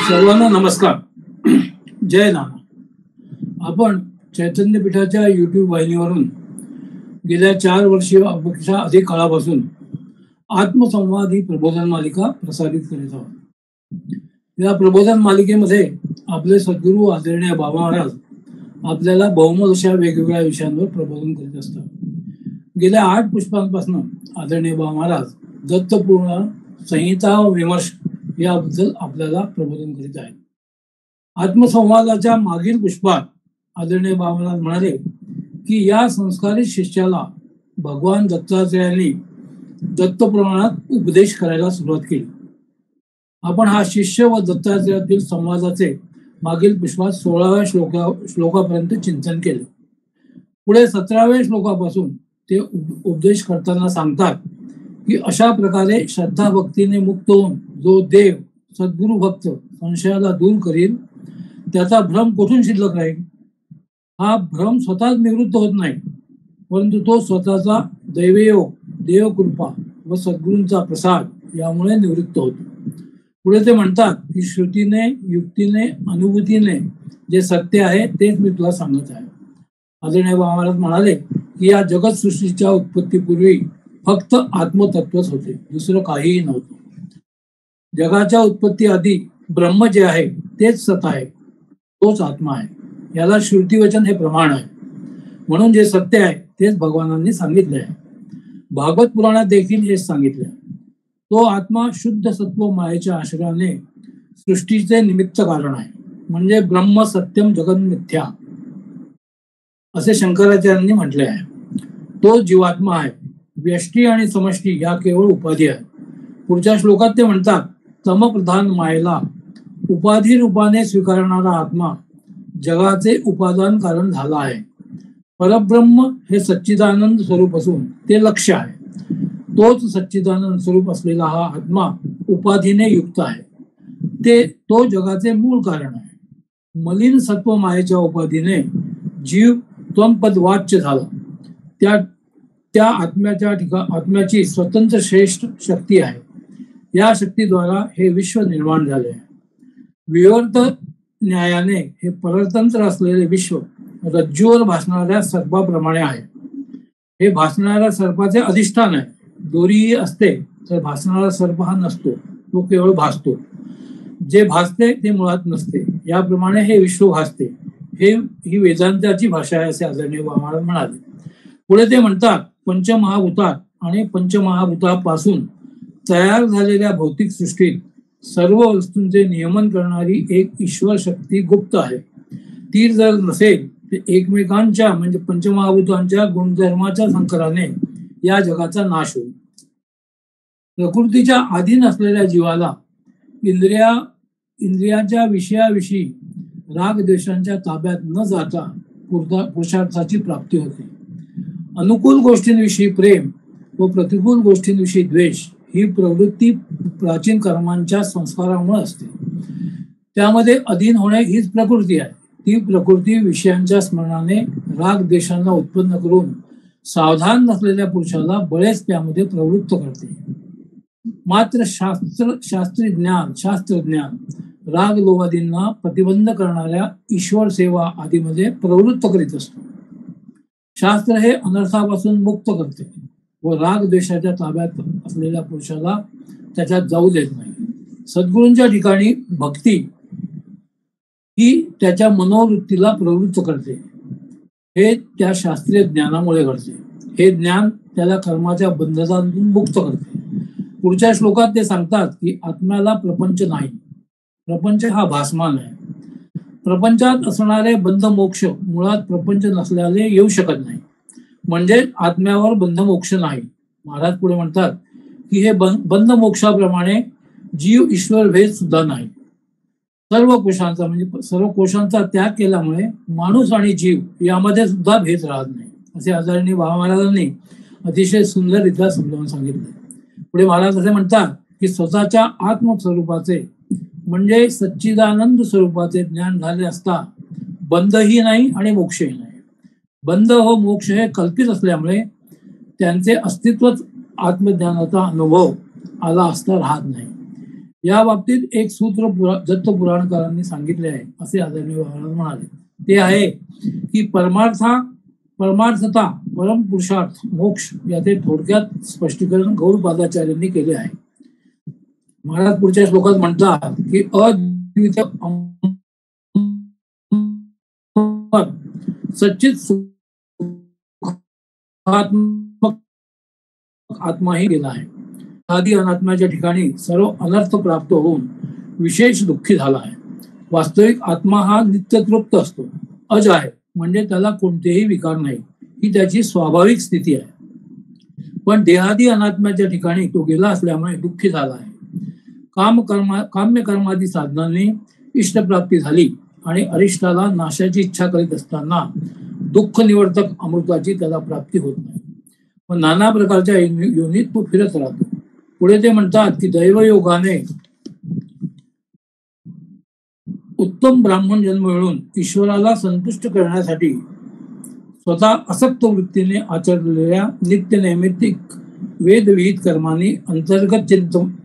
सर्वांना नमस्कार. जय नाना. आपण चैतन्य पीठाच्या युट्यूब वाहिनीवरून गेल्या 4 वर्षापेक्षा अधिक काळापासून आत्मसंवाद ही प्रबोधन मालिका प्रसारित करीत आहोत. या प्रबोधन मालिकेमध्ये आपले सद्गुरू आदरणीय बाबा महाराज आपल्याला बहुमत अशा वेगवेगळ्या विषयांवर प्रबोधन करीत असतात. गेल्या 8 पुष्पांपासून आदरणीय बाबा महाराज दत्तपूर्ण संहिता व विमर्श याबद्दल आपल्याला प्रबोधन करीत आहेत. आत्मसंवादाच्या मागील पुष्पात आदरणीय बाबा महाराज म्हणाले की या संस्कारित शिष्याला भगवान दत्तात्रेयांनी दत्त प्रमाणात उपदेश करायला सुरुवात केली. आपण हा शिष्य व दत्तात्रेयातील संवादाचे मागील पुष्पात 16व्या श्लोकापर्यंत चिंतन केले. पुढे 17व्या श्लोकापासून ते उपदेश करताना सांगतात की अशा प्रकारे श्रद्धा भक्तीने मुक्त होऊन जो देव सद्गुरु भक्त संशयाला दूर करील त्याचा भ्रम कुठून शिल्लक राहील. हा भ्रम स्वतःच निवृत्त होत नाही, परंतु तो स्वतःचा दैवयोग, देवकृपा व सद्गुरूंचा प्रसाद यामुळे निवृत्त होतो. पुढे ते म्हणतात की श्रुतीने, युक्तीने, अनुभूतीने जे सत्य आहे तेच मी तुला सांगत आहे. आदरणीय बाबा महाराज म्हणाले की या जगत सृष्टीच्या उत्पत्तीपूर्वी फक्त आत्मतत्वच होते, दुसरं काहीही नव्हतं. जगाच्या उत्पत्ती आधी ब्रह्म जे आहे तेच सत आहे, तोच आत्मा आहे. याला श्रुतीवचन हे प्रमाण आहे. म्हणून जे सत्य आहे तेच भगवानांनी सांगितले आहे. भागवत पुराणात देखील हेच सांगितले आहे. तो आत्मा शुद्ध सत्व मायेच्या आश्रयाने सृष्टीचे निमित्त कारण आहे. म्हणजे ब्रह्म सत्यम जगन मिथ्या असे शंकराचार्यांनी म्हटले आहे. तो जीवात्मा आहे. व्यष्टी आणि समष्टी या केवळ उपाधी आहे. पुढच्या श्लोकात ते म्हणतात तमप्रधान मायेला उपाधी रूपाने स्वीकारणारा आत्मा जगाचे उपादान कारण झाला आहे. परब्रह्म हे सच्चिदानंद स्वरूप असून ते लक्ष्य आहे. तोच सच्चिदानंद स्वरूप असलेला हा आत्मा उपाधीने युक्त आहे. तो जगाचे मूळ कारण आहे. मलिन सत्व मायेच्या उपाधीने जीव त्वमपद वाच्य झाला. त्या आत्म्याची स्वतंत्र श्रेष्ठ शक्ती आहे. या शक्तीद्वारा हे विश्व निर्माण झाले आहे. विवर्त न्यायाने हे परतंत्र असलेले विश्व रज्जूवर भासणाऱ्या सर्पाप्रमाणे आहे. हे भासणाऱ्या सर्पाचे अधिष्ठान आहे. दोरीही असते तर भासणारा सर्प हा नसतो, तो केवळ भासतो. जे भासते ते मुळात नसते. याप्रमाणे हे विश्व भासते. ही वेदांताची भाषा आहे असे आदरणीय बाबा महाराज म्हणाले. पुढे ते म्हणतात पंचमहाभूतात आणि पंचमहाभूतापासून तयार झालेल्या भौतिक सृष्टीत सर्व वस्तूंचे नियमन करणारी एक ईश्वर शक्ती गुप्त आहे. ती जर नसेल तर एकमेकांच्या म्हणजे पंचमहाभूतांच्या गुणधर्माच्या संकराने या जगाचा नाश होईल. प्रकृतीच्या अधीन असलेल्या जीवाला इंद्रियाच्या विषयाविषयी राग द्वेषांच्या ताब्यात न जाता पुरुषार्थाची प्राप्ती होते. अनुकूल गोष्टींविषयी प्रेम व प्रतिकूल गोष्टींविषयी द्वेष ही प्रवृत्ती प्राचीन कर्मांच्या संस्कारामुळे असते. त्यामध्ये अधीन होणे हीच प्रकृती आहे. ती प्रकृती विषयांच्या स्मरणाने राग द्वेषांना उत्पन्न करून सावधान नसलेल्या पुरुषाला बळेच त्यामध्ये प्रवृत्त करते. मात्र शास्त्रज्ञान राग लोभादींना प्रतिबंध करणाऱ्या ईश्वर सेवा आदीमध्ये प्रवृत्त करीत असतो. शास्त्र हे अनर्थापासून मुक्त करते व राग द्वेषाच्या ताब्यात असलेल्या पुरुषाला त्याच्यात जाऊ देत नाही. सद्गुरूंच्या ठिकाणी भक्ती ही त्याच्या मनोवृत्तीला प्रवृत्त करते. हे त्या शास्त्रीय ज्ञानामुळे घडते. हे ज्ञान त्याला कर्माच्या बंधनातून मुक्त करते. पुढच्या श्लोकात ते सांगतात की आत्म्याला प्रपंच नाही. प्रपंच हा भासमान आहे. प्रपंचात असणारे बंध मोक्ष मुळात प्रपंच नसल्याने येऊ शकत नाही. म्हणजे आत्म्यावर बंध मोक्ष नाही. महाराज पुढे म्हणतात की हे बंध मोक्षाप्रमाणे जीव ईश्वर भेद सुद्धा नाही. सर्व कोशांचा त्याग केल्यामुळे माणूस आणि जीव यामध्ये सुद्धा भेद राहत नाही असे आदरणीय बाबा महाराजांनी अतिशय सुंदररित्या समजावून सांगितले. पुढे महाराज असे म्हणतात की स्वतःच्या आत्मस्वरूपाचे म्हणजे सच्चिदानंद स्वरूपाचे ज्ञान झाले असता बंधही नाही आणि मोक्षही नाही. बंध व मोक्ष हे कल्पित असल्यामुळे त्यांचे अस्तित्वच आत्मज्ञानाचा अनुभव आला असता राहत नाही. या बाबतीत एक सूत्र दत्त पुराणकारांनी सांगितले आहे असे आदरणीय बाबांना म्हणाले. ते आहे की परमार्थता परमपुरुषार्थ मोक्ष याचे थोडक्यात स्पष्टीकरण गौडपादाचार्यांनी केले आहे. महाराज पुढच्या श्लोकात म्हणतात की अद्वितीय सच्चित आत्माही गेला आहे. आदी अनात्म्याच्या ठिकाणी सर्व अनर्थ प्राप्त होऊन विशेष दुःखी झाला आहे. वास्तविक आत्मा हा नित्यतृप्त असतो, अज आहे, म्हणजे त्याला कोणतेही विकार नाही, ही त्याची स्वाभाविक स्थिती आहे. पण देहादी अनात्म्याच्या ठिकाणी तो गेला असल्यामुळे दुःखी झाला आहे. काम्य कर्मादी साधनांनी इष्टप्राप्ती झाली आणि अरिष्टाला नाशाची इच्छा करीत असताना दुःख निवर्तक अमृताची त्याला प्राप्ती होत नाही. पण नाना प्रकारच्या योनीत तो फिरत राहतो. पुढे ते म्हणतात की दैवयोगाने उत्तम ब्राह्मण जन्म मिळून ईश्वराला संतुष्ट करण्यासाठी स्वतः असक्त वृत्तीने आचरलेल्या नित्य नैमित्तिक वेदविहित कर्मांनी अंतर्गत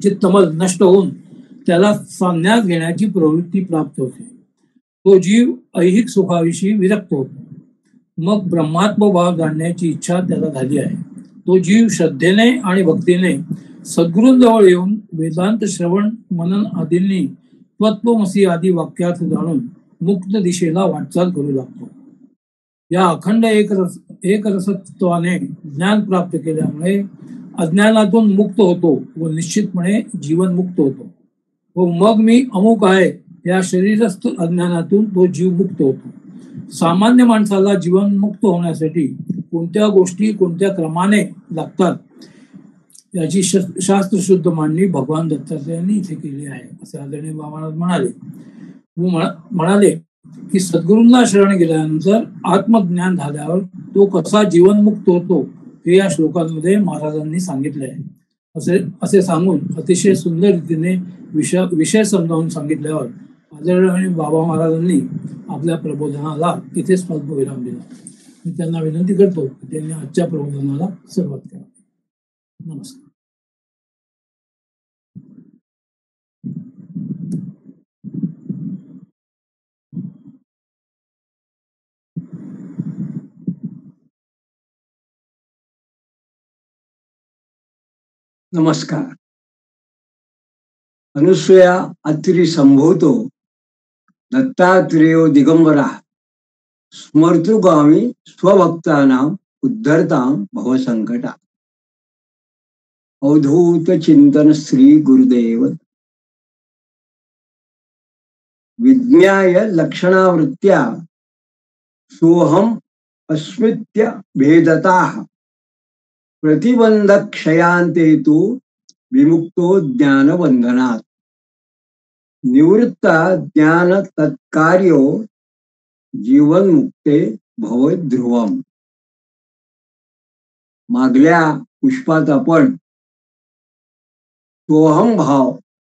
चित्तमल नष्ट होऊन त्याला संन्यास घेण्याची प्रवृत्ती प्राप्त होते. तो जीव ऐहिक सुखाविषयी विरक्त होतो. मग ब्रह्मात्मभाव जाणण्याची इच्छा त्याला झाली आहे. तो जीव श्रद्धेने आणि भक्तीने सद्गुरूंजवळ येऊन वेदांत श्रवण मनन आदींनी त्वत्वमसी आदी वाक्यार्थ जाणून मुक्त दिशेला वाटचाल करू लागतो. या अखंड एकरसत्वाने ज्ञान प्राप्त केल्यामुळे अज्ञानातून मुक्त होतो व निश्चितपणे जीवन मुक्त होतो. व मग मी अमुक आहे या शरीरस्थ अज्ञानातून तो जीव मुक्त होतो. सामान्य माणसाला जीवन मुक्त होण्यासाठी कोणत्या गोष्टी कोणत्या क्रमाने लागतात याची शास्त्रशुद्ध मांडणी भगवान दत्तात्रेयांनी इथे केली आहे असे आदरणीय बाबा म्हणाले की सद्गुरूंना शरण गेल्यानंतर आत्मज्ञान झाल्यावर तो कसा जीवनमुक्त होतो हे या श्लोकांमध्ये महाराजांनी सांगितले आहे. असे सांगून अतिशय सुंदर रीतीने विषय समजावून सांगितल्यावर आदरणीय बाबा महाराजांनी आपल्या प्रबोधनाला इथेच विराम दिला. मी त्यांना विनंती करतो की त्यांनी आजच्या प्रबोधनाला सुरुवात करावी. नमस्कार. नमस्कार. अनुसूया अत्रि संभोतो दत्तात्रेयो दिगंबरा स्मर्तुगामी स्वभक्तानां उद्धरतां भवसंकटा. अवधूत चिंतन श्री गुरुदेव विज्ञाय लक्षणावृत्त्या सोहम अस्मित्य भेदताः प्रतिबंध क्षयांते तु विमुक्तो ज्ञान बंधनात्. निवृत्ता ज्ञान तत्कार्यो जीवन मुक्ते भव ध्रुवम. मागल्या पुष्पात आपण सोहम भाव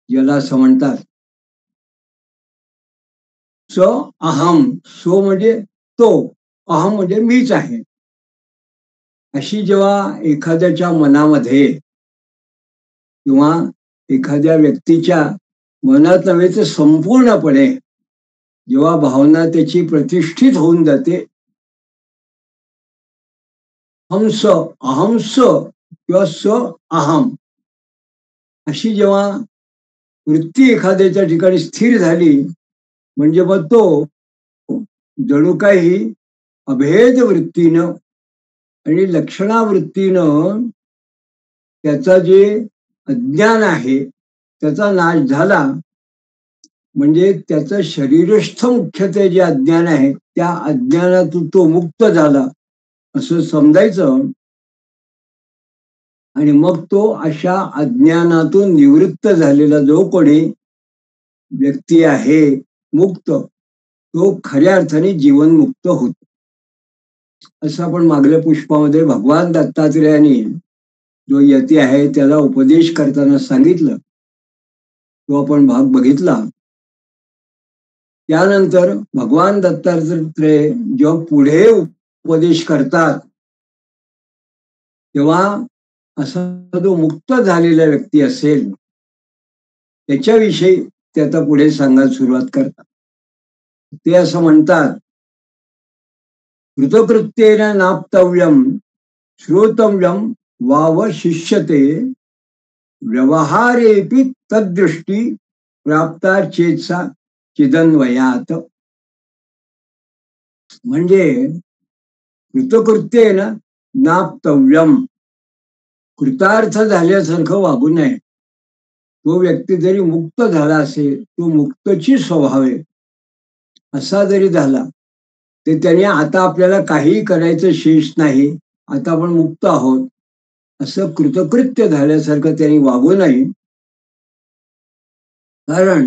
ज्याला असं म्हणतात, स अहम, सो म्हणजे तो, अहम म्हणजे मीच आहे, अशी जेव्हा एखाद्याच्या मनामध्ये किंवा एखाद्या व्यक्तीच्या मनात नव्हे तर संपूर्णपणे जेव्हा भावना त्याची प्रतिष्ठित होऊन जाते, हंस अहंस किंवा स अहम अशी जेव्हा वृत्ती एखाद्याच्या ठिकाणी स्थिर झाली, म्हणजे मग तो जणू काही अभेद वृत्तीनं आणि लक्षणावृत्तीनं त्याचा जे अज्ञान आहे त्याचा नाश झाला. म्हणजे त्याचं शरीरस्थ मुख्यत्वे जे अज्ञान आहे त्या अज्ञानातून तो मुक्त झाला असं समजायचं. आणि मग तो अशा अज्ञानातून निवृत्त झालेला जो कोणी व्यक्ती आहे मुक्त, तो खऱ्या अर्थाने जीवनमुक्त होतो. असं आपण मागल्या पुष्पामध्ये भगवान दत्तात्रेयांनी जो यती आहे त्याला उपदेश करताना सांगितलं, तो आपण भाग बघितला. त्यानंतर भगवान दत्तात्रेय जेव्हा पुढे उपदेश करतात तेव्हा असा जो मुक्त झालेला व्यक्ती असेल त्याच्याविषयी ते आता पुढे सांगायला सुरुवात करतात. ते असं म्हणतात, कृतकृत्येन नाप्तव्यम श्रोतव्यम वावशिष्यते व्यवहारेपि तद्दृष्टी प्राप्ता चेतसा चिदन्वयात. म्हणजे कृतकृत्येन नाप्तव्यम, कृतार्थ झाल्यासारखं वागू नये. तो व्यक्ती जरी मुक्त झाला असेल, तो मुक्तची स्वभाव आहे असा जरी झाला, तर त्याने आता आपल्याला काही करायचं शेष नाही, आता आपण मुक्त आहोत असं कृतकृत्य झाल्यासारखं त्यांनी वागू नये. कारण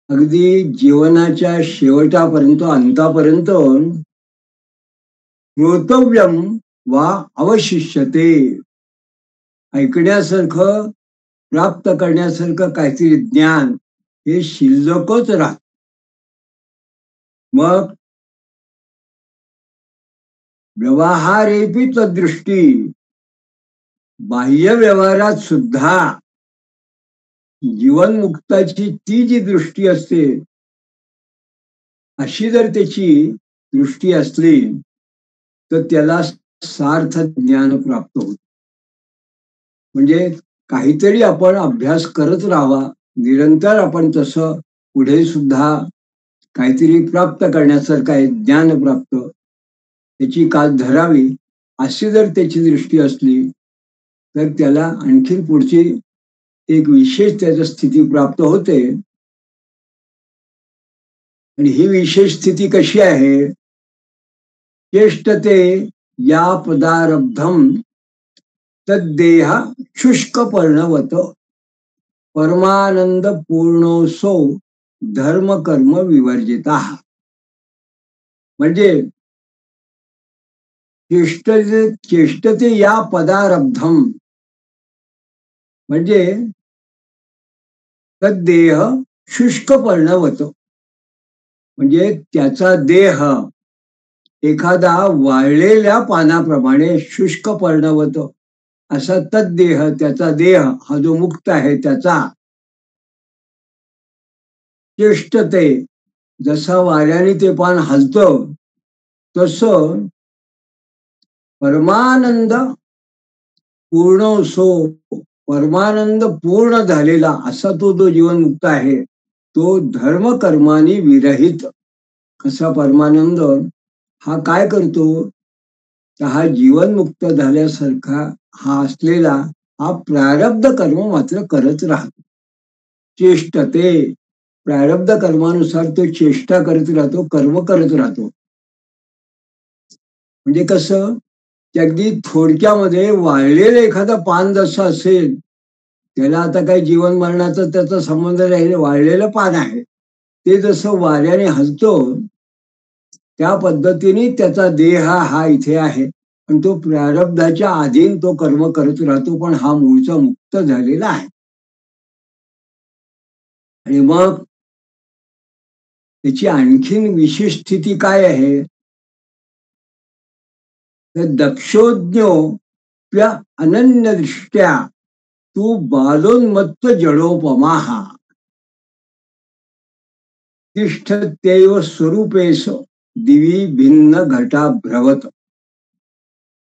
अगदी जीवनाच्या शेवटापर्यंत अंतापर्यंत श्रोतव्यम वा अवशिष्यते, ऐकण्यासारखं प्राप्त करण्यासारखं काहीतरी ज्ञान हे शिल्लकच राहत. मग व्यवहारेपी तदृष्टी, बाह्य व्यवहारात सुद्धा जीवनमुक्ताची ती जी दृष्टी असते, अशी जर त्याची दृष्टी असली तर त्याला सार्थ ज्ञान प्राप्त होत. म्हणजे काहीतरी आपण अभ्यास करत राहावा, निरंतर आपण तसं पुढे सुद्धा काहीतरी प्राप्त करण्यासारखं आहे, ज्ञान प्राप्त त्याची कास धरावी, अशी जर त्याची दृष्टी असली तर त्याला आणखीन पुढची एक विशेष त्याच्या स्थिती प्राप्त होते. आणि ही विशेष स्थिती कशी आहे? चेष्टते या पदारब्धम तद्देह शुष्क पर्णवत परमानंद पूर्णोसो धर्म कर्म विवर्जिता. म्हणजे चेष्टते या पदारब्धम म्हणजे तद्देह शुष्क पर्णवत, म्हणजे त्याचा देह एखादा वाळलेल्या पानाप्रमाणे शुष्क पर्णवत असा तद्देह, त्याचा देह हा जो मुक्त आहे त्याचा चेष्टते, जसा वाऱ्याने ते पान हलतं तसं परमानंद पूर्णोसो, परमानंद पूर्ण झालेला असा तो जो जीवनमुक्त आहे तो धर्म कर्मानी विरहित असा परमानंद हा काय करतो? तर हा जीवनमुक्त झाल्यासारखा हा असलेला हा प्रारब्ध कर्म मात्र करत राहतो. चेष्टते, प्रारब्ध कर्मानुसार तो चेष्टा करत राहतो, कर्म करत राहतो. म्हणजे कसं, की अगदी थोडक्यामध्ये वाळलेलं एखादं पान जसं असेल, त्याला आता काही जीवन मरणाचा त्याचा संबंध राहील, वाळलेलं पान आहे ते जसं वाऱ्याने हलतो त्या पद्धतीने त्याचा देह हा इथे आहे, पण तो प्रारब्धाच्या अधीन तो कर्म करत राहतो, पण हा मूळचा मुक्त झालेला आहे. आणि मग त्याची आणखीन विशेष स्थिती काय आहे? तर दक्षोज्ञोप्य अनन्यदृष्ट्या तू बालोन्मत्त जडोपमाहा तिष्ठत्यैव स्वरूपेश दिवी भिन्न घटाभ्रवत.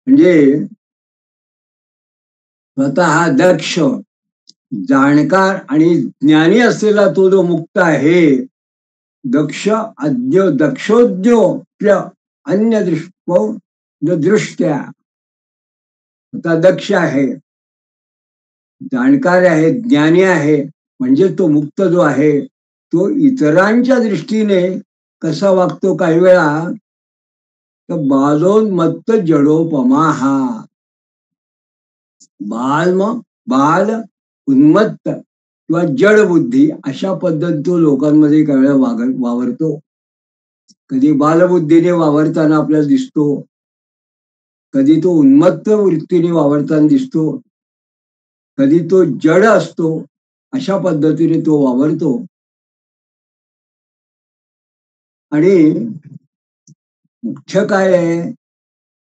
म्हणजे स्वतः दक्ष, जाणकार आणि ज्ञानी असलेला तो जो मुक्त आहे, दक्षोज्ञोप्य अन्य दृष्ट्या, स्वतः दक्ष आहे, जाणकार आहे, ज्ञानी आहे, म्हणजे तो मुक्त जो आहे तो इतरांच्या दृष्टीने कसा वागतो काही वेळा, तर बालोन्मत्त जडोपमाहा, बाल उन्मत्त किंवा जड बुद्धी अशा पद्धती तो लोकांमध्ये काही वेळा वावरतो. कधी बालबुद्धीने वावरताना आपल्याला दिसतो, कधी तो उन्मत्त वृत्तीने वावरताना दिसतो, कधी तो जड असतो, अशा पद्धतीने तो वावरतो. आणि मुख्य काय आहे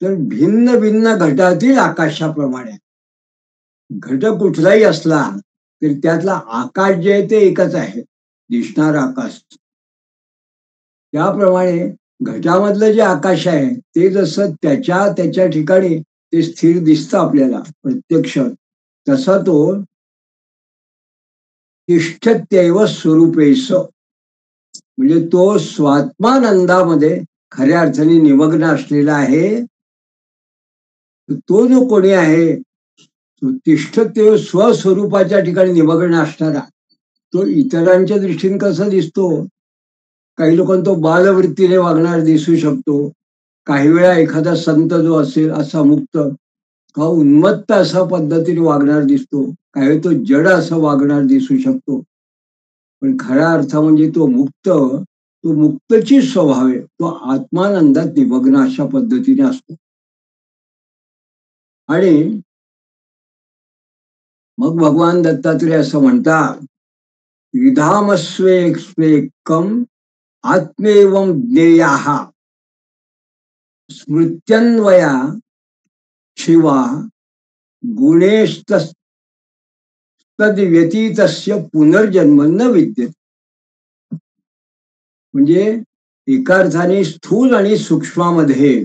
तर भिन्न भिन्न घटातील आकाशाप्रमाणे, घट कुठलाही असला तर त्यातला आकाश जे आहे ते एकच आहे, दिसणार आकाश. त्याप्रमाणे घटामधलं जे आकाश आहे ते जसं त्याच्या त्याच्या ठिकाणी ते स्थिर दिसतं आपल्याला प्रत्यक्ष, तसा तो तिष्ठत्यैव स्वरूपेश, म्हणजे तो स्वात्मानंदामध्ये खऱ्या अर्थाने निमग्न असलेला आहे. तो जो कोणी आहे तो तिष्ठत्यैव स्वस्वरूपाच्या ठिकाणी निमग्न असणारा, तो इतरांच्या दृष्टीने कसा दिसतो? काही लोकांना तो बालवृत्तीने वागणार दिसू शकतो. काही वेळा एखादा संत जो असेल असा मुक्त हा उन्मत्त असा पद्धतीने वागणार दिसतो. काही तो जड असा वागणार दिसू शकतो. पण खरा अर्थ म्हणजे तो मुक्त, तो मुक्तची स्वभाव आहे. तो आत्मानंदात निमग्न अशा पद्धतीने असतो. आणि मग भगवान दत्तात्रय असं म्हणतात, विधामस्वेकम आत्मेवम ज्ञेयाः स्मृत्यन्वया शिवा गुणेस्तद्व्यतीतस्य पुनर्जन्म न विद्यते. म्हणजे एका अर्थाने स्थूल आणि सूक्ष्मामध्ये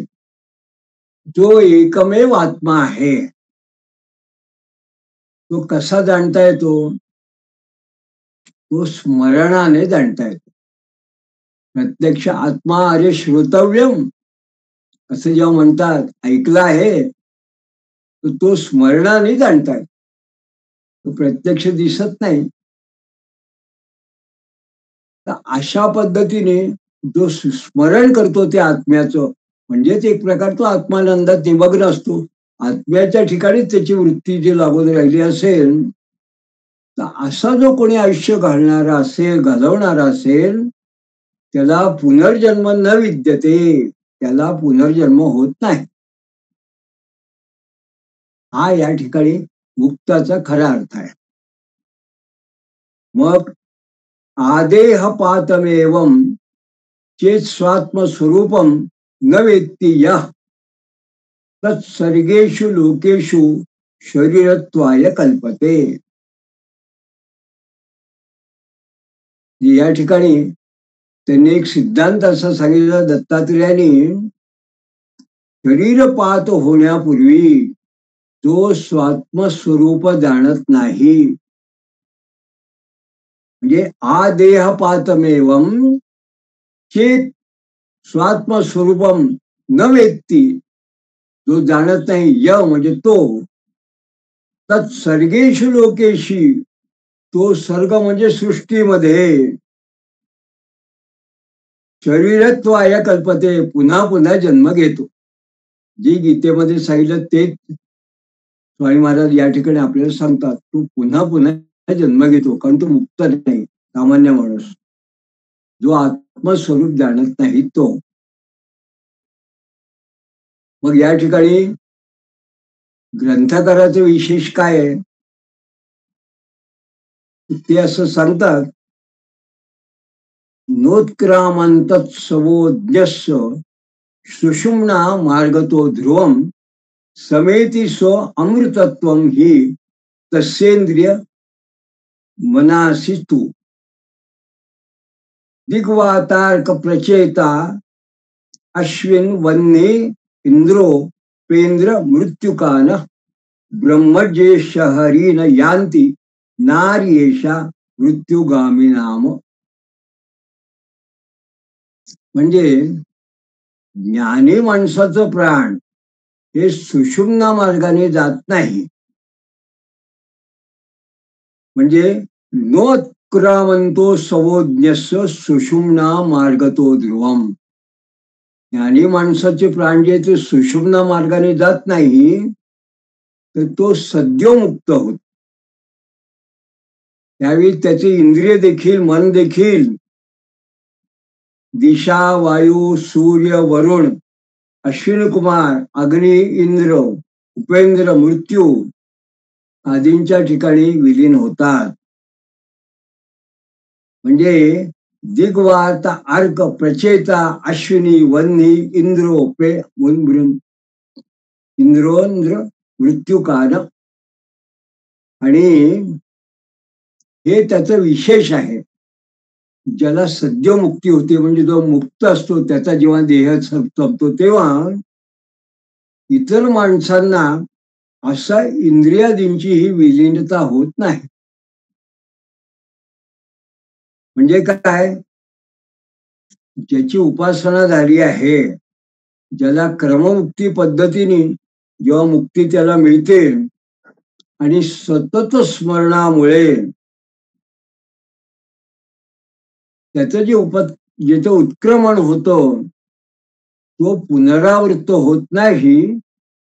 जो एकमेव आत्मा आहे तो कसा जाणता येतो? तो स्मरणाने जाणता येतो. प्रत्यक्ष आत्मा अरे श्रोतव्यम असं जेव्हा म्हणतात, ऐकला आहे, तर तो स्मरणाने जाणता येतो. तो प्रत्यक्ष दिसत नाही. तर अशा पद्धतीने जो स्मरण करतो त्या आत्म्याचं, म्हणजेच एक प्रकार तो आत्मानंदात निमग्न असतो. आत्म्याच्या ठिकाणी त्याची वृत्ती जी लागून राहिली असेल, तर असा जो कोणी आयुष्य घालणारा असेल, घालवणारा असेल, त्याला पुनर्जन्म न विद्यते, त्याला पुनर्जन्म होत नाही. हा या ठिकाणी मुक्ताचा खरा अर्थ आहे. मग आदेह पातमेवम चेत स्वात्मस्वरूपम न वेत्ती यः तत्सर्गेषु लोकेषु शरीरत्वाय कल्पते. या ठिकाणी त्यांनी एक सिद्धांत असा सांगितला दत्तात्रेयांनी, शरीर पात होण्यापूर्वी जो स्वात्मस्वरूप जाणत नाही, म्हणजे आदेह पातमेवम चेत स्वात्मस्वरूपम न वेत्ती, जो जाणत नाही, य म्हणजे तो, तत्सर्गेषु लोकेशी, तो सर्ग म्हणजे सृष्टीमध्ये, शरीरत्वाय कल्पते, पुन्हा पुन्हा जन्म घेतो. जी गीतेमध्ये सांगितलं तेच स्वामी महाराज या ठिकाणी आपल्याला सांगतात. तू पुन्हा पुन्हा जन्म घेतो, कारण तो मुक्त नाही, सामान्य माणूस जो आत्मस्वरूप जाणत नाही तो. मग या ठिकाणी ग्रंथकाराचे विशेष काय आहे ते असं सांगतात, नोत्क्रामंतत्सवोज्ञस्य सुषुम्ना मार्गतो ध्रुवम समेति स्व अमृतत्वम ही तस्येंद्रिय मनासी तू. दिग्वातार्क प्रचेता अश्विन वन्ने इंद्रो पेंद्र मृत्युकान ब्रह्मज्येष्ठ हरीन यांती नार्येषा मृत्युगामी नाम. म्हणजे ज्ञानी माणसाचं प्राण हे सुषुम्ना मार्गाने जात नाही. म्हणजे नोत्क्रामंतो सवोज्ञस्य सुषुम्ना मार्गतो ध्रुवम. ज्ञानी माणसाचे प्राण जे ते सुषुम्ना मार्गाने जात नाही, तर तो सद्योमुक्त होत. त्यावेळी त्याचे इंद्रिय देखील, मन देखील, दिशा, वायू, सूर्य, वरुण, अश्विन कुमार, अग्नी, इंद्र, उपेंद्र, मृत्यू आदींच्या ठिकाणी विलीन होतात. म्हणजे दिग्वात अर्क प्रचेता अश्विनी वन्नी इंद्रो पे इंद्रोंद्र मृत्युकान. आणि हे त्याचं विशेष आहे. ज्याला सद्य मुक्ती होते, म्हणजे जो मुक्त असतो त्याचा जेव्हा देह संपतो तेव्हा इतर माणसांना असा इंद्रियादींची ही विलीनता होत नाही. म्हणजे काय, ज्याची उपासना झाली आहे, ज्याला क्रममुक्ती पद्धतीने जेव्हा मुक्ती त्याला मिळते आणि सतत स्मरणामुळे त्याचं ज्याचं उत्क्रमण होतं तो पुनरावृत्त होत नाही,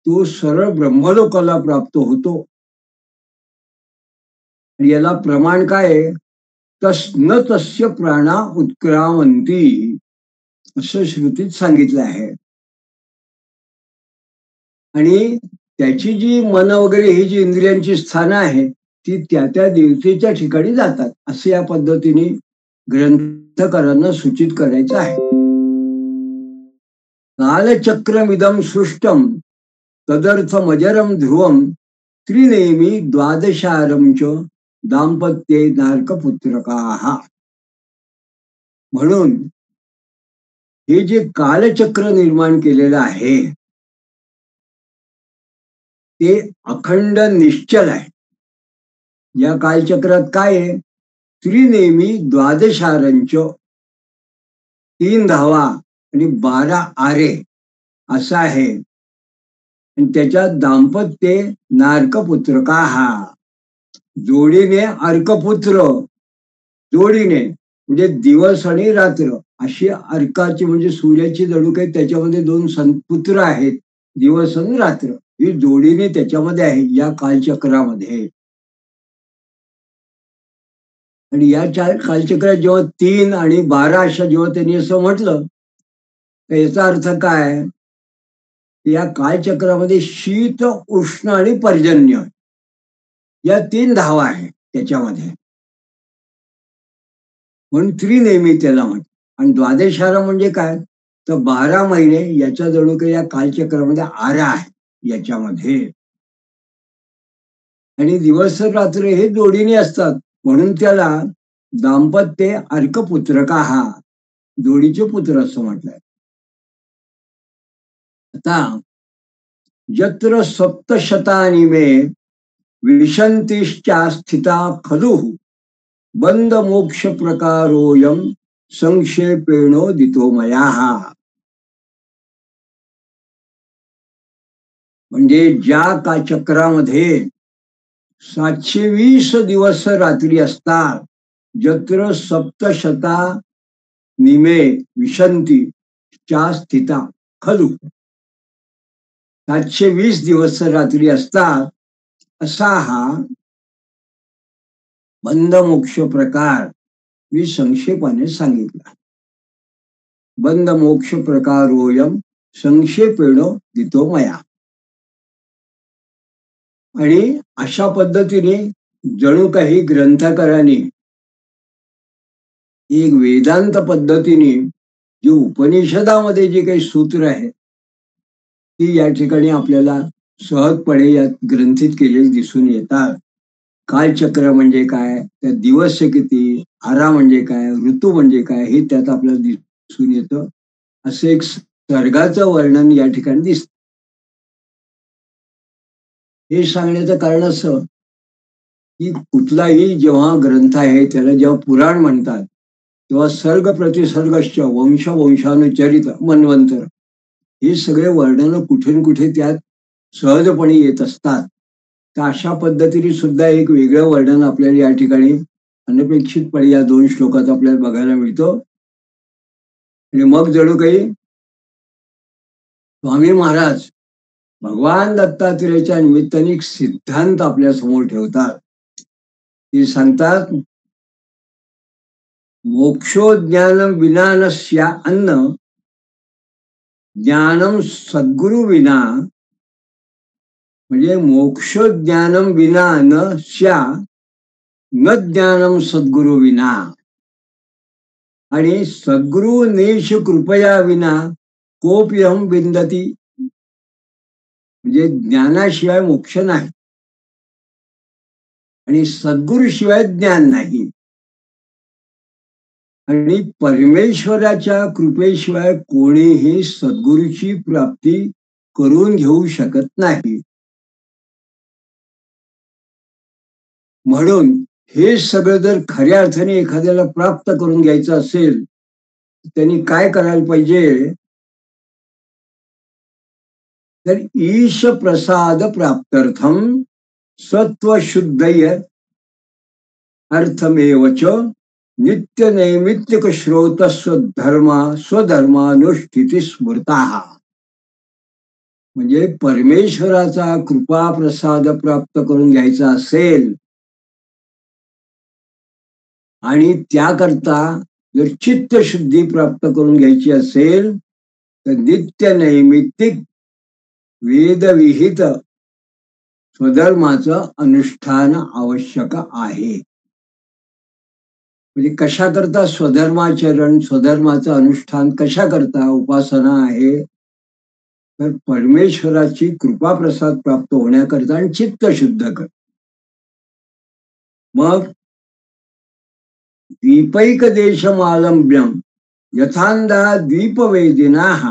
तो सरळ ब्रह्मलोकाला प्राप्त होतो. याला प्रमाण काय, न तस्य प्राणा उत्क्रामंती असं श्रुतीत सांगितलं आहे. आणि त्याची जी मन वगैरे ही जी इंद्रियांची स्थानं आहेत ती त्या त्या देवतेच्या ठिकाणी जातात, असं या पद्धतीने ग्रंथकारांना सूचित करायचं आहे. कालचक्रमिदं सृष्टम तदर्थमजरम ध्रुवम त्रिनेमी द्वादशारं च दाम्पत्ये नारकपुत्रकाः. म्हणून हे जे कालचक्र निर्माण केलेलं आहे ते अखंड निश्चल आहे. या कालचक्रात काय आहे, त्रिनेमी द्वादशारंच, 3 धावा आणि 12 आरे असं आहे. आणि त्याच्यात दाम्पत्य नारकपुत्रका, जोडीने अर्कपुत्र, जोडीने म्हणजे दिवस आणि रात्र अशी अर्काची म्हणजे सूर्याची जणूक आहे, त्याच्यामध्ये 2 पुत्र आहेत, दिवस आणि रात्र ही जोडीने त्याच्यामध्ये आहे या कालचक्रामध्ये. आणि या कालचक्रात जेव्हा 3 आणि 12 अशा जेव्हा त्यांनी असं म्हटलं तर याचा अर्थ काय, या कालचक्रामध्ये शीत, उष्ण आणि पर्जन्य या 3 धावा आहेत त्याच्यामध्ये, म्हणून त्रिनेमी त्याला म्हणतात. आणि द्वादशारा म्हणजे काय, तर 12 महिने याच्या जणू काही या कालचक्रामध्ये आरा आहे याच्यामध्ये. आणि दिवस रात्र हे जोडीने असतात, म्हणून त्याला दाम्पत्य अर्कपुत्रका, जोडीचे पुत्र असं म्हटलंय. आता यत्र सप्तशतानि मे विशंतिश्चा स्थिता खलु बंद मोक्ष प्रकारोयम संक्षेपेणोदितो मया. म्हणजे ज्या कालचक्रामध्ये 720 दिवस रात्री असतात, यत्र सप्तशता निमे विशंती च्या स्थिता खलु, 720 दिवस रात्री असतात असा हा बंद मोक्ष प्रकार मी संक्षेपाने सांगितला. बंद मोक्ष प्रकारोयम संक्षेपेण दितो मया. आणि अशा पद्धतीने जणू काही ग्रंथकारांनी एक वेदांत पद्धतीने जे उपनिषदामध्ये जे काही सूत्र आहे ती या ठिकाणी आपल्याला सहजपणे या ग्रंथित केलेली दिसून येतात. कालचक्र म्हणजे काय, त्या दिवस किती, आरा म्हणजे काय, ऋतू म्हणजे काय, हे त्यात आपल्याला दिसून येतं. असं एक सर्गाचं वर्णन या ठिकाणी दिसत. हे सांगण्याचं कारण असं की कुठलाही जेव्हा ग्रंथ आहे त्याला जेव्हा पुराण म्हणतात तेव्हा सर्ग प्रतिसर्गश्च वंश वंशानुचरित मन्वंतर हे सगळे वर्णन कुठे न कुठे त्यात सहजपणे येत असतात. तर अशा पद्धतीने सुद्धा एक वेगळं वर्णन आपल्याला या ठिकाणी अनपेक्षितपणे या 2 श्लोकात आपल्याला बघायला मिळतो. आणि मग जणू काही स्वामी महाराज भगवान दत्तात्रेयाच्या निमित्ताने एक सिद्धांत आपल्या समोर ठेवतात. ते सांगतात, मोक्षोज्ञानम विनानस्या अन्न ज्ञानम सद्गुरु विना, म्हणजे मोक्ष ज्ञानम विना न स्या न ज्ञानम सद्गुरु विना, आणि सद्गुरु नेश कृपया विना कोप्यहम विंदती, म्हणजे ज्ञानाशिवाय मोक्ष नाही. आणि सद्गुरूशिवाय ज्ञान नाही. आणि परमेश्वराच्या कृपेशिवाय कोणीही सद्गुरूची प्राप्ती करून घेऊ शकत नाही. म्हणून हे सगळं जर खऱ्या अर्थाने एखाद्याला प्राप्त करून घ्यायचं असेल त्यांनी काय करायला पाहिजे, तर ईश प्रसाद प्राप्त्यर्थम सत्वशुद्धय अर्थमेवच नित्य नैमित्तिक श्रोत स्वधर्मानुष्ठिती स्मृता. म्हणजे परमेश्वराचा कृपा प्रसाद प्राप्त करून घ्यायचा असेल आणि त्याकरता जर चित्तशुद्धी प्राप्त करून घ्यायची असेल तर नित्य नैमित्तिक वेदविहित स्वधर्माचं अनुष्ठान आवश्यक आहे. म्हणजे कशा करता स्वधर्माचरण, स्वधर्माचं अनुष्ठान कशा करता उपासना आहे, तर परमेश्वराची कृपा प्रसाद प्राप्त होण्याकरता आणि चित्त शुद्ध कर. मग द्वीपैक देशमालंब्यम यथांधा द्वीपवेदिनाः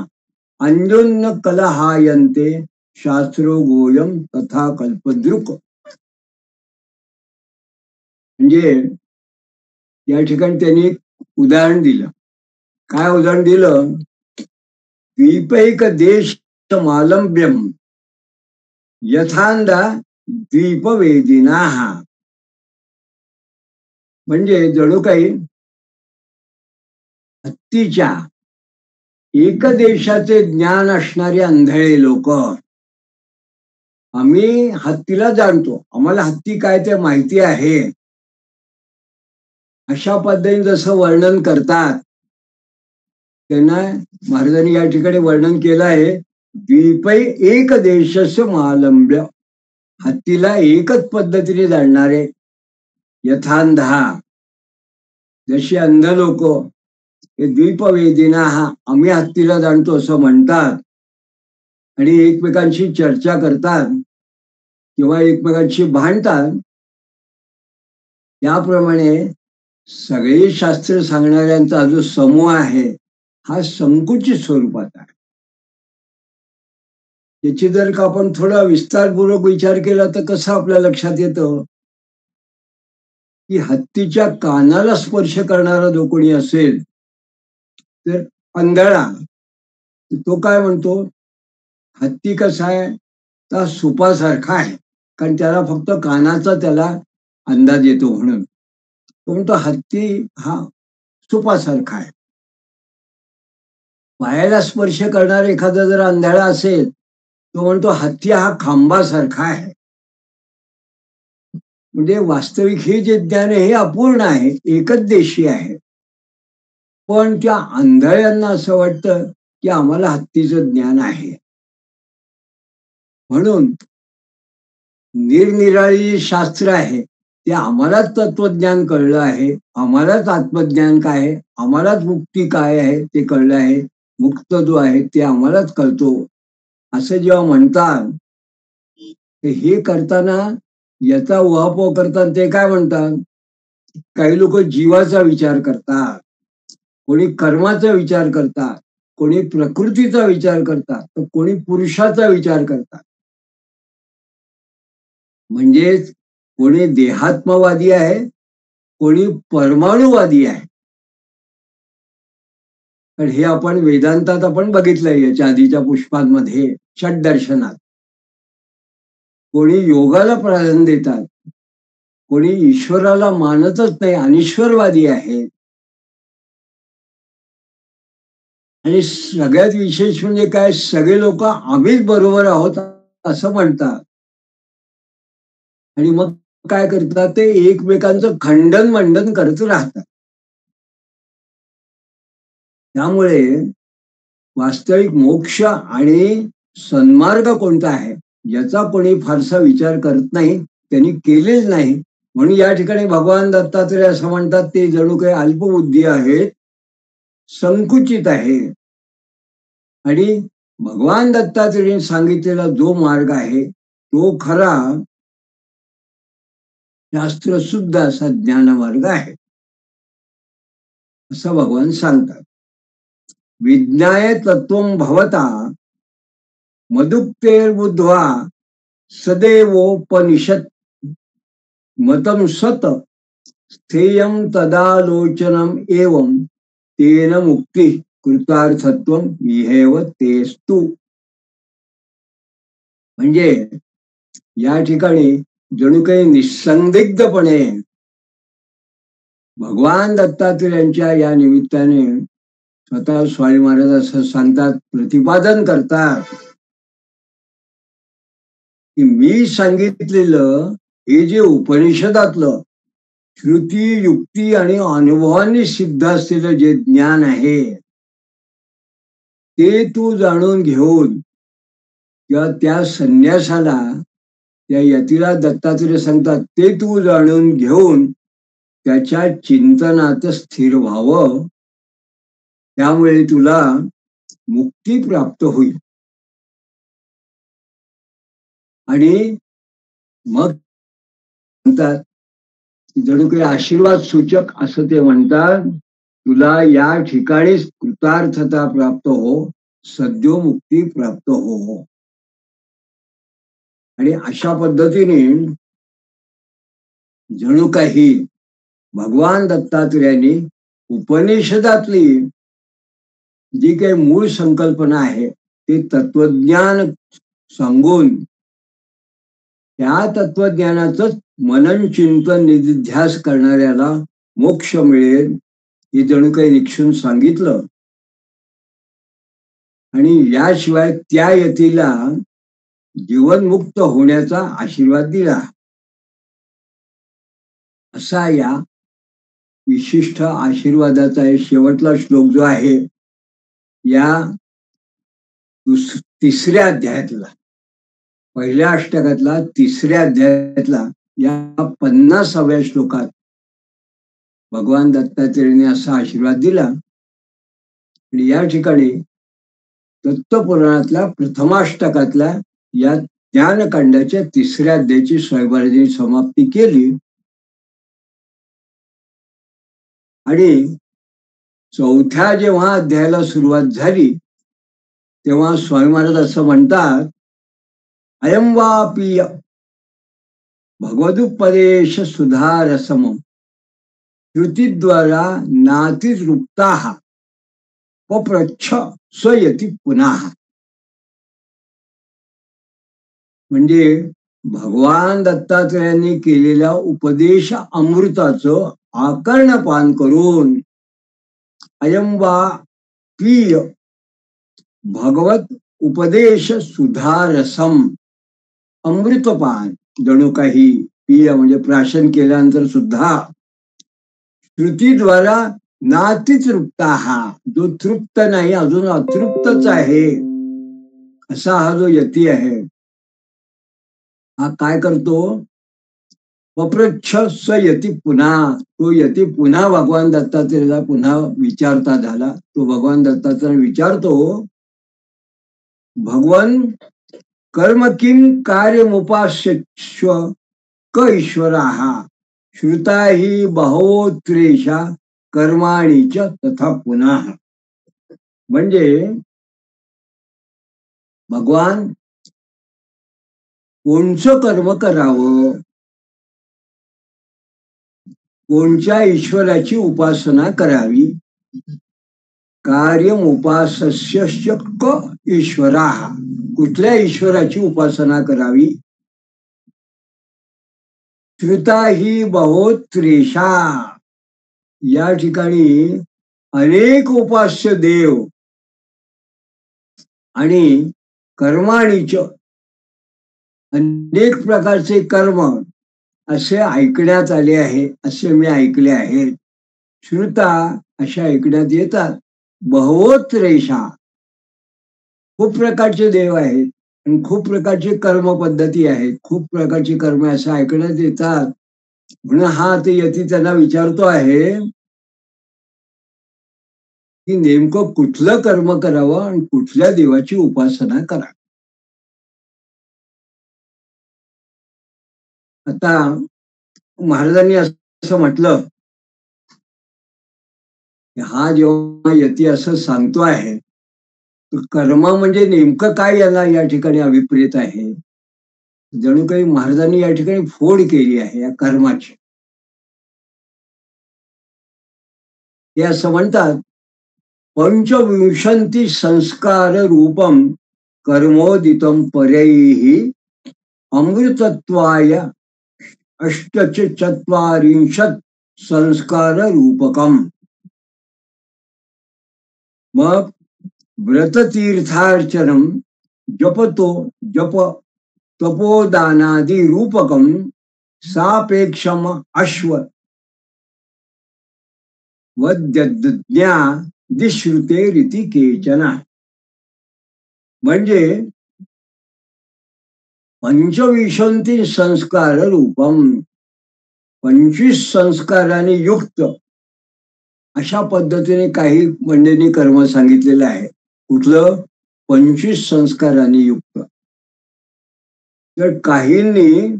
अन्योन्य कलहायन्ते शास्त्रो गोयम तथा कल्पद्रुक. म्हणजे या ठिकाणी त्यांनी उदाहरण दिलं. काय उदाहरण दिलं? द्वीपैक देश मालंब्यम यथांधा द्वीपवेदिनाः. म्हणजे जणू काही हत्तीच्या एक देशाचे ज्ञान असणारे आंधळे लोक, आम्ही हत्तीला जाणतो, आम्हाला हत्ती काय ते माहिती आहे, अशा पद्धतीने जसं वर्णन करतात त्यांना महाराजांनी या ठिकाणी वर्णन केलं आहे. द्वीपै एक देशस्य मालंब्य, हत्तीला एकच पद्धतीने जाणणारे. यथांधा, जशी अंध लोक हे द्वीपवेदिना आम्ही हत्तीला जाणतो असं म्हणतात आणि एकमेकांशी चर्चा करतात किंवा एकमेकांशी भांडतात, त्याप्रमाणे सगळे शास्त्र सांगणाऱ्यांचा जो समूह आहे हा संकुचित स्वरूपात आहे. याची जर का आपण थोडा विस्तारपूर्वक विचार केला तर कसं आपल्या लक्षात येतं की हत्तीच्या कानाला स्पर्श करणारा जो कोणी असेल तर अंधळा, तो काय म्हणतो, हत्ती कसा आहे तर सुपासारखा आहे, कारण त्याला फक्त कानाचा त्याला अंदाज येतो म्हणून तो म्हणतो हत्ती हा सुपासारखा आहे. पायाला स्पर्श करणारा एखादा जर अंधळा असेल तो म्हणतो हत्ती हा खांबासारखा आहे. म्हणजे वास्तविक हे जे ज्ञान आहे हे अपूर्ण आहे, एकच देशी आहे. पण त्या आंधळ्यांना असं वाटतं की आम्हाला हत्तीचं ज्ञान आहे. म्हणून निरनिराळी शास्त्र आहे ते आम्हालाच तत्वज्ञान कळलं आहे, आम्हालाच आत्मज्ञान काय आहे, आम्हालाच मुक्ती काय आहे ते कळलं आहे, मुक्त जो आहे ते आम्हालाच कळतो असं जेव्हा म्हणतात, हे करताना याचा उहापोह करतात. ते काय म्हणतात, काही लोक जीवाचा विचार करतात, कोणी कर्माचा विचार करतात, कोणी प्रकृतीचा विचार करतात, तर कोणी पुरुषाचा विचार करतात. म्हणजेच कोणी देहात्मवादी आहे, कोणी परमाणुवादी आहे. पण हे आपण वेदांतात आपण बघितलंय याच्या आधीच्या पुष्पांमध्ये षड्दर्शनात. कोणी योगाला प्राधान्य देतात, कोणी ईश्वराला मानतच नाही, अनिश्वरवादी आहे. आणि सगळ्यात विशेष म्हणजे काय, सगळे लोक आम्हीच बरोबर आहोत असं म्हणतात आणि मग काय करतात, ते एकमेकांचं खंडन मंडन करत राहतात. त्यामुळे वास्तविक मोक्ष आणि सन्मार्ग कोणता आहे याचा कोणी फारसा विचार करत नाही, त्यांनी केलेच नाही. म्हणून या ठिकाणी भगवान दत्तात्रय असं म्हणतात ते जणू काही अल्पबुद्धी आहेत, संकुचित आहे. आणि भगवान दत्तात्रेयांनी सांगितलेला जो मार्ग आहे तो खरा शास्त्र सुद्धा असा ज्ञानमार्ग आहे असं भगवान सांगतात. विज्ञाय तत्वं भवता मदुक्तेर्बुद्ध्वा सदैवोपनिषत् मतं सत स्थेयं तदालोचनम एवं तेन मुक्ती कृतार्थत्वं विहेव तेस्तु. म्हणजे या ठिकाणी जणू काही निसंदिग्धपणे भगवान दत्तात्रेयांच्या या निमित्ताने स्वतः स्वामी महाराज असं सांगतात, प्रतिपादन करतात की मी सांगितलेलं हे जे उपनिषदातलं श्रुती युक्ती आणि अनुभवांनी सिद्ध असलेलं जे ज्ञान आहे ते तू जाणून घेऊन किंवा त्या संन्यासाला त्या यतीला दत्तात्रेय सांगतात ते तू जाणून घेऊन त्याच्या चिंतनात स्थिर व्हावं, त्यामुळे तुला मुक्ती प्राप्त होईल. आणि मग म्हणतात जणू काही आशीर्वाद सूचक असं ते म्हणतात, तुला या ठिकाणीच कृतार्थता प्राप्त हो, सद्यो मुक्ती प्राप्त हो. आणि अशा पद्धतीने जणू काही भगवान दत्तात्रेयांनी उपनिषदातली जी काही मूळ संकल्पना आहे ते तत्वज्ञान सांगून त्या तत्वज्ञानाच मनन चिंतन निधिध्यास करणाऱ्याला मोक्ष मिळेल हे जणू काही निक्षून सांगितलं. आणि याशिवाय त्या यतीला जीवनमुक्त होण्याचा आशीर्वाद दिला. असा या विशिष्ट आशीर्वादाचा शेवटला श्लोक जो आहे या तिसऱ्या अध्यायातला, पहिल्या अष्टकातला तिसऱ्या अध्यायातला या 50व्या श्लोकात भगवान दत्तात्रेयांनी असा आशीर्वाद दिला. आणि या ठिकाणी दत्तपुराणातल्या प्रथमाष्टकातल्या या ज्ञानकांडाच्या तिसऱ्या अध्यायाची स्वामींनी समाप्ती केली. आणि चौथ्या जेव्हा अध्यायाला सुरुवात झाली तेव्हा स्वामी महाराज असं म्हणतात, अयं वापि भगवदुपदेश सुधारसम श्रुतीद्वारा नातितृप्ताः पप्रच्छ स्वयति पुनः. म्हणजे भगवान दत्तात्रेयांनी केलेल्या उपदेश अमृताचं आकर्णपान करून अयं वा पीय भगवत उपदेश सुधारसम, अमृतपान जणू काही पिय म्हणजे प्राशन केल्यानंतर सुद्धा श्रुतीद्वारा नातितृप्ता, जो तृप्त नाही अजून अतृप्तच आहे असा हा जो यती आहे हा काय करतो, पप्रच्छ स यती पुन्हा, तो यती पुन्हा भगवान दत्तात्रेयाला पुन्हा विचारता झाला. तो भगवान दत्तात्रेय विचारतो, भगवन कर्म किम कार्यमुपास्यश्व क ईश्वराः श्रुता हि बहवोत्रेषा कर्माणीच तथा पुनः. म्हणजे भगवान कोणचं कर्म करावं, कोणत्या ईश्वराची उपासना करावी, कार्यमुपास्य क ईश्वराः, कुठल्या ईश्वराची उपासना करावी, श्रुता ही बहोत्रेषा, या ठिकाणी अनेक उपास्य देव आणि कर्माणीच अनेक प्रकारचे कर्म असे ऐकण्यात आले आहे, असे मी ऐकले आहेत. श्रुता अशा ऐकण्यात येतात. बहवोत्रेषा, खूप प्रकारचे देव आहेत आणि खूप प्रकारची कर्म पद्धती आहेत, खूप प्रकारची कर्म असं ऐकण्यात येतात. म्हणून हा ते यती त्यांना विचारतो आहे की नेमकं कुठलं कर्म करावं आणि कुठल्या देवाची उपासना करावी. आता महाराजांनी असं म्हटलं, हा जेव्हा यती असं सांगतो आहे, कर्म म्हणजे नेमकं काय याला या ठिकाणी अभिप्रेत आहे. जणू काही महाराजांनी या ठिकाणी फोड केली आहे या कर्माची. ते असं म्हणतात, पंचविंशती संस्कार रूपम कर्मोदितम परैहि अमृतत्वाय अष्टचत्वारिंशत् संस्कार रूपकम. मग व्रततीर्थार्चनम जपतो जप तपोदानादि रूपकम सापेक्षम अश्व वद्यज्ञा दिश्रुते रीती केचन. म्हणजे पंचविंशती संस्कार रूपम, 25 संस्काराने युक्त अशा पद्धतीने काही मंडळींनी कर्म सांगितलेलं आहे. कुठलं? 25 संस्काराने युक्त. तर काहींनी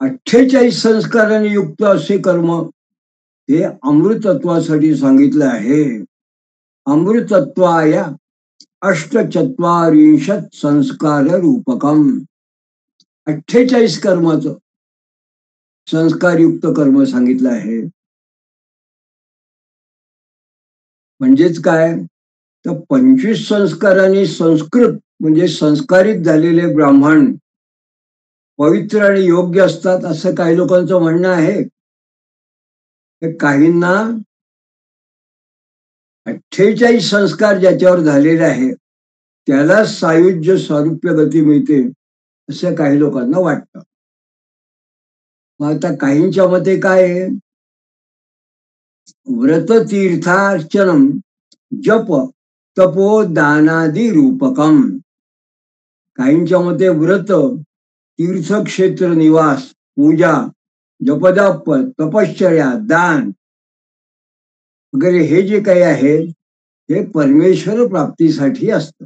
48 संस्काराने युक्त असे कर्म हे अमृतत्वासाठी सांगितलं आहे. अमृतत्वाय अष्टचत्वारिंशत् संस्कार रूपकम. 48 कर्माचं संस्कारयुक्त कर्म सांगितलं आहे. म्हणजेच काय, तर 25 संस्कारांनी संस्कृत म्हणजे संस्कारित झालेले ब्राह्मण पवित्र आणि योग्य असतात असं काही लोकांचं म्हणणं आहे. काहींना 48 संस्कार ज्याच्यावर झालेले आहे त्याला सायुज्य सारूप्य गती मिळते असं काही लोकांना वाटतं. मग आता काहींच्या मते काय आहे, व्रत तीर्थार्चनम जप तपो दानादि रूपकम. काहींच्या मते व्रत, तीर्थक्षेत्र निवास, पूजा, जपदाप, तपश्चर्या, दान वगैरे हे जे काही आहे हे परमेश्वर प्राप्तीसाठी असतं.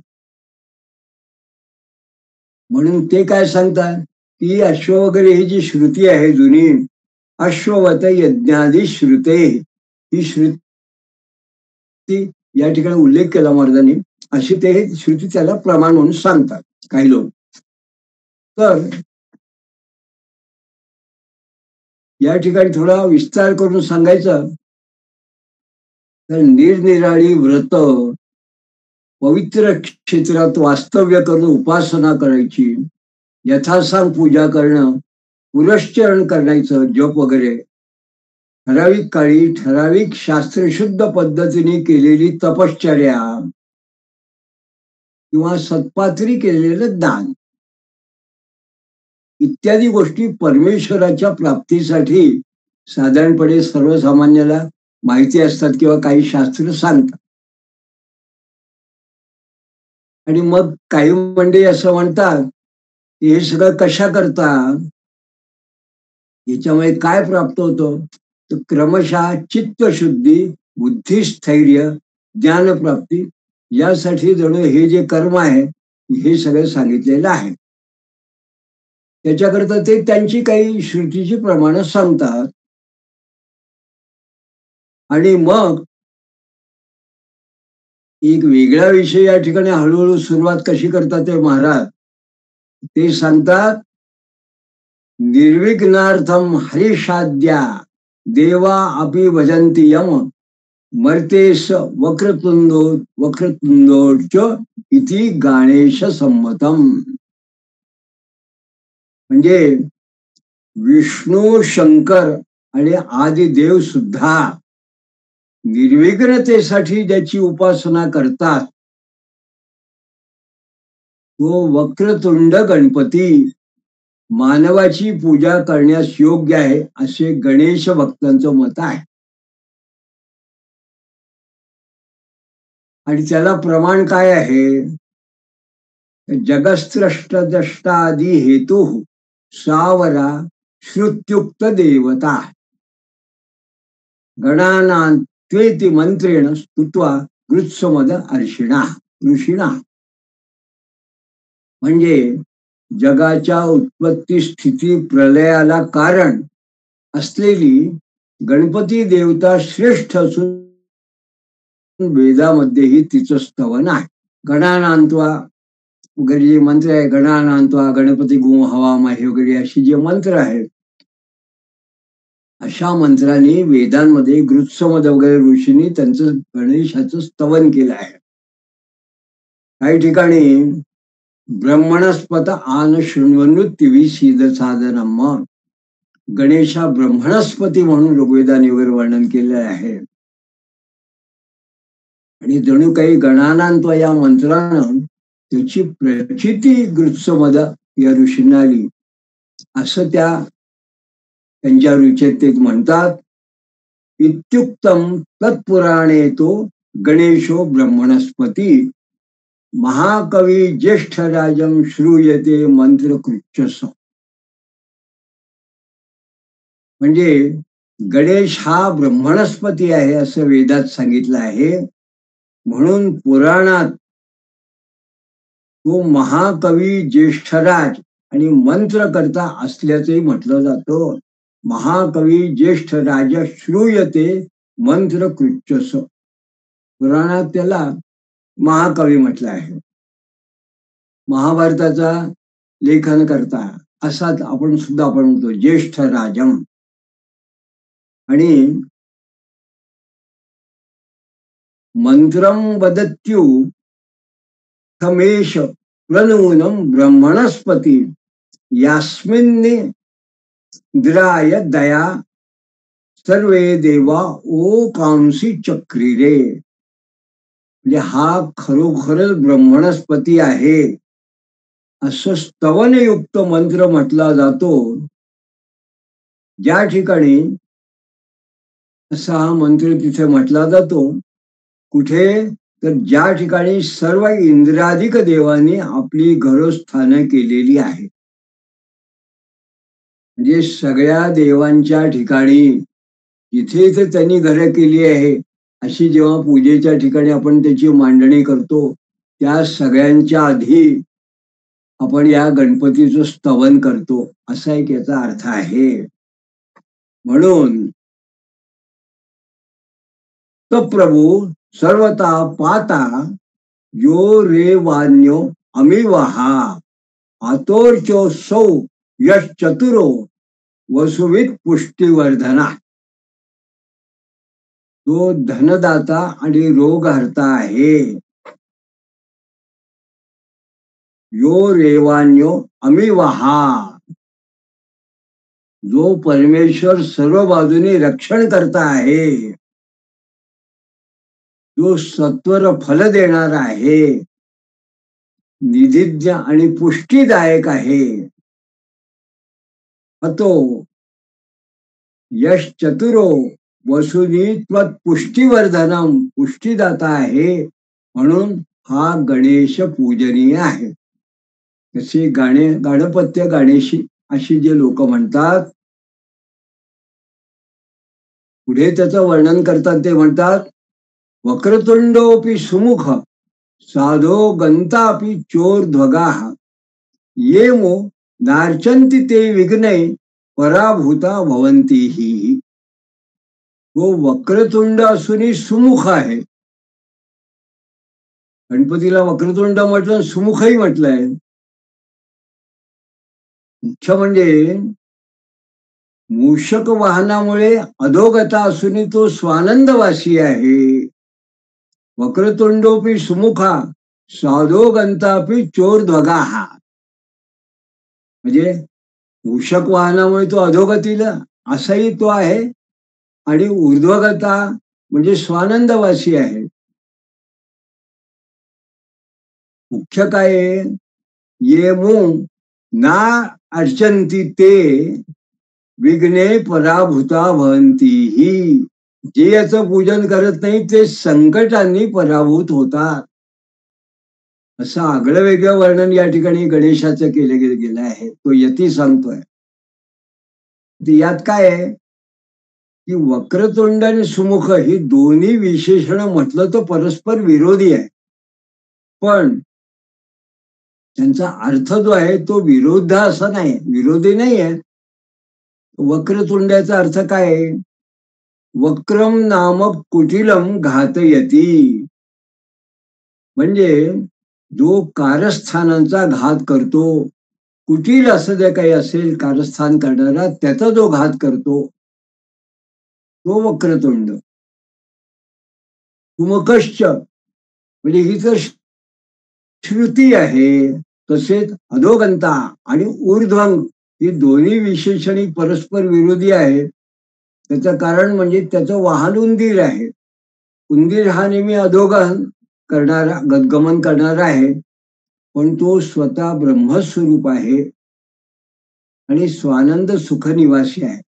म्हणून ते काय सांगतात की अश्व वगैरे ही जी श्रुती आहे जुनी, अश्ववत यज्ञादी श्रुते, ही श्रुती या ठिकाणी उल्लेख केला महाराजांनी, अशी ते श्रुती त्याला प्रमाण म्हणून सांगतात काही लोक. तर या ठिकाणी थोडा विस्तार करून सांगायचं तर निरनिराळी व्रत, पवित्र क्षेत्रात वास्तव्य करून उपासना करायची, यथासांग पूजा करणं, पुरश्चरण करायचं, जप वगैरे, ठराविक काळी ठराविक शास्त्रशुद्ध पद्धतीने केलेली तपश्चर्या किंवा सत्पात्री केलेलं दान इत्यादी गोष्टी परमेश्वराच्या प्राप्तीसाठी साधारणपणे सर्वसामान्याला माहिती असतात किंवा काही शास्त्र सांगतात. आणि मग काही मंडळी असं म्हणतात की हे सगळं कशा करता, याच्यामुळे काय प्राप्त होतं, तर क्रमशः चित्तशुद्धी, बुद्धिस्थैर्य, ज्ञानप्राप्ती यासाठी जणू हे जे कर्म आहे हे सगळं सांगितलेलं आहे. त्याच्याकरता ते त्यांची काही श्रुतीची प्रमाण सांगतात. आणि मग एक वेगळा विषय या ठिकाणी हळूहळू सुरुवात कशी करतात ते महाराज, ते सांगतात, निर्विघ्नार्थम हरिषाद्या देवा अपि भजन्ति यम मर्तेश वक्रतुंडोच इति गणेश संमतम. म्हणजे विष्णू, शंकर आणि आदिदेव सुद्धा निर्विघ्नतेसाठी ज्याची उपासना करतात तो वक्रतुंड गणपती मानवाची पूजा करण्यास योग्य आहे असे गणेश भक्तांचं मत आहे. आणि त्याला प्रमाण काय आहे, जगस्त्रष्टदष्टादी हेतु सावरा श्रुत्युक्त देवता गणानांत्वेति मंत्रेण स्तुत्वा गृत्समद ऋषीणा. म्हणजे जगाच्या उत्पत्ती स्थिती प्रलयाला कारण असलेली गणपती देवता श्रेष्ठ असून वेदामध्येही तिचं स्तवन आहे. गणानांत्वा वगैरे जे मंत्र आहे, गणानांत्वा गणपती गो हवा माहे वगैरे अशी जे मंत्र आहेत, अशा मंत्रांनी वेदांमध्ये गृत्समद वगैरे ऋषींनी त्यांचं गणेशाचं स्तवन केलं आहे. काही ठिकाणी ब्रह्मणस्पत आन शृण्वन्नुत्तिवी सीद साधनम, गणेशा ब्रह्मणस्पती म्हणून ऋग्वेदाने वर्णन केले आहे. आणि जणू काही गणानांत्व या मंत्रानं त्याची प्रचिती गृत्समद या ऋषींना आली असं त्यांच्या रुचेत म्हणतात. इत्युक्तम तत्पुराणे तो गणेशो ब्रह्मणस्पती महाकवी ज्येष्ठ राजम श्रूयते मंत्र कृच्छस. म्हणजे गणेश हा ब्रह्मणस्पती आहे असं वेदात सांगितलं आहे. म्हणून पुराणात तो महाकवी ज्येष्ठराज आणि मंत्रकर्ता असल्याचंही म्हटलं जातं. महाकवी ज्येष्ठ राजा श्रूयते मंत्र कृच्छस. पुराणात त्याला महाकवी म्हटलं आहे. महाभारताचा लेखन करता असाच आपण म्हणतो ज्येष्ठ राजम. आणि मंत्रम वदत्यु थमेश प्रणूनम ब्रह्मणस्पती यास्मिन्निद्राय दया सर्वे देवा ओकांसी चक्रिरे. म्हणजे हा खरोखरच ब्रह्मणस्पती आहे असं स्तवनयुक्त मंत्र म्हटला जातो. ज्या ठिकाणी असा हा मंत्र तिथे म्हटला जातो, कुठे तर ज्या ठिकाणी सर्व इंद्राधिक देवांनी आपली घरस्थानं केलेली आहेत. म्हणजे सगळ्या देवांच्या ठिकाणी जिथे इथे त्यांनी घरं केली आहे, अशी जेव्हा पूजेच्या ठिकाणी आपण त्याची मांडणी करतो, त्या सगळ्यांच्या आधी आपण या गणपतीचं स्तवन करतो असा एक याचा अर्थ आहे. म्हणून तो प्रभू सर्वता पाता यो रे वान्यो अमिवाहा आतोर्चो सौ यश चतुरो वसुवित पुष्टिवर्धना. तो धनदाता आणि रोगहर्ता आहे. यो रेवान्यो अमिवाहा, जो परमेश्वर सर्व बाजूने रक्षण करता आहे, जो सत्वर फल देणार आहे, निधिज्ञ आणि पुष्टीदायक आहे. अतो यश चतुरो वसुनी त्वत् पुष्टिवर्धनम, पुष्टीदाता आहे. म्हणून हा गणेश पूजनीय आहे. तसे गणपत्य गणेशी अशी जे लोक म्हणतात, पुढे त्याचं वर्णन करतात. ते म्हणतात वक्रतुंडोपि सुमुख साधो गंतापि चोरध्वगाः येमो नार्चन्ति ते विघ्ने पराभूता भवन्ति हि. तो वक्रतुंड असूनही सुमुख आहे. गणपतीला वक्रतुंड म्हटलं, सुमुखही म्हटलंय. मुख्य म्हणजे मूषक वाहनामुळे अधोगता असूनही तो स्वानंदवासी आहे. वक्रतुंडोपि सुमुखा साधो गंतापि चोरध्वगाः. म्हणजे मूषक वाहनामुळे तो अधोगतीला असाही तो आहे, आणि ऊर्ध्वगता म्हणजे स्वानंदवासी आहे. मुख्य काय ये मो ना अर्चंती ते विघ्ने पराभूता भवंती ही. जे याचं पूजन करत नाही ते संकटांनी पराभूत होतात. असं आगळं वेगळं वर्णन या ठिकाणी गणेशाचं केलं गेलं आहे. तो यती सांगतोय. यात काय आहे की वक्रतुंड आणि सुमुख ही दोन्ही विशेषण म्हटलं तर परस्पर विरोधी आहे, पण त्यांचा अर्थ जो आहे तो विरोध असा नाही, विरोधी नाही आहे. वक्रतुंडाचा अर्थ काय आहे? वक्रम नामक कुटिलम घातयती, म्हणजे जो कारस्थानांचा घात करतो, कुटील असं जे काही असेल कारस्थान करणारा, त्याचा जो घात करतो तो वक्रतुंड. कुमकश्च, म्हणजे ही तर श्रुती आहे. तसेच अधोगंता आणि ऊर्ध्वंग ही दोन्ही विशेषणी परस्पर विरोधी आहेत. त्याचं कारण म्हणजे त्याचं वाहन उंदीर आहे. उंदीर हा नेहमी अधोगमन करणारा, गमन करणारा आहे, पण तो स्वतः ब्रह्मस्वरूप आहे आणि स्वानंद सुख निवासी आहे.